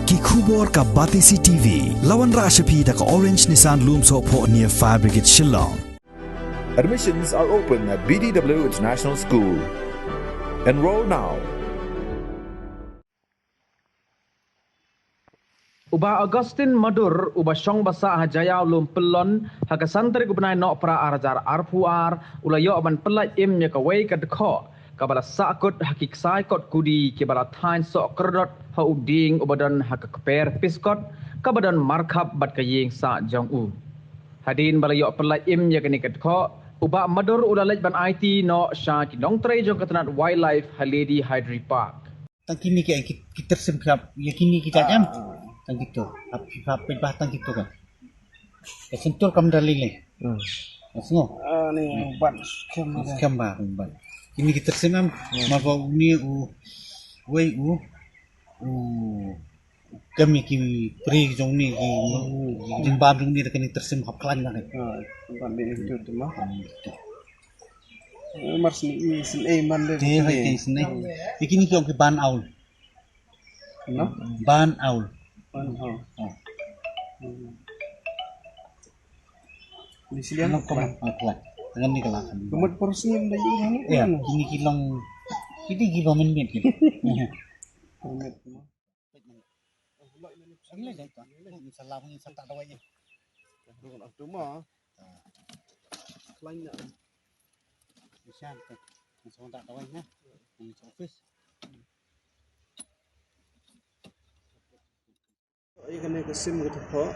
Ki khubor ka Batisi TV. Lawan Rashapi da ka Orange Nissan Lumso po near Fire Brigade Shillong. Admissions are open at BDW International School. Enroll now. Uba Augustin Madur uba syong basa hajaya ulum pelon haka santri gubnai nok pra arajar arpuar ulayo aban pelaj im nya ka wei ka dekho ka bala sakut hakik sai kot kudi ke bala thain sok kerdot ha uding ubadan haka keper piskot ka badan markhab bat ka yeng sa jong u hadin bala yo pelaj im nya ka ni ka dekho uba Madur ulalaj ban IT no sha ki dong trai jong katanat wildlife haledi hydri park tangkini kita semkrap yakini kita jam tang gitu apa bahatan gitu kan kesentul kam dalile asno ni ban gambar ini kita semam maka uni wei kami ki pri jong ni ki bab jong ni kan tersem haplan kan ban ni itu tu mah mars ni sin man de hai sini ikini ki on ki ban aul no ban aul di sini apa pelan dengan ni kelakan kemudian porsi yang dari ini ya ini kilong menit gitu salah ni tak ada wajah bukan itu mah lainnya bisa langsung tak ada wajah di office ini kesim gitu kok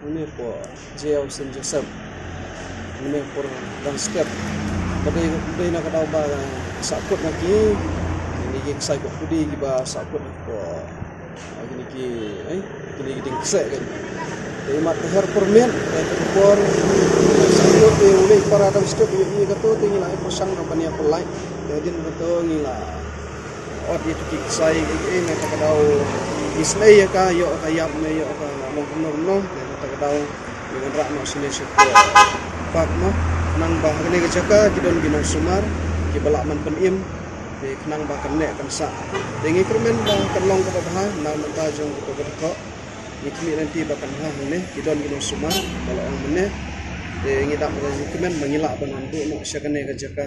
ini po jail Saint Joseph ini por landscape pada nak tahu bah sakut lagi ini yang saya kok kudi giba sakut po ini ini ding sek kan ini mat her permen itu por sakut di oleh para landscape ini kata tinggi lah pasang kampanye pelai jadi betul ni lah itu kisah ini nak tahu isnay ka yo kayap na yo ka no ta daw yung ra no sinesyo pak no nang ba kani ka jaka kidon ginong sumar ki balaman penim de knang ba kane kan sa dengi kermen ba kanlong ka ba na mata jong ko ko ni kini nanti ba kan ha ne kidon ginong sumar balaong mene de ngidap ba kermen mangila ba nandu no siya kane ka jaka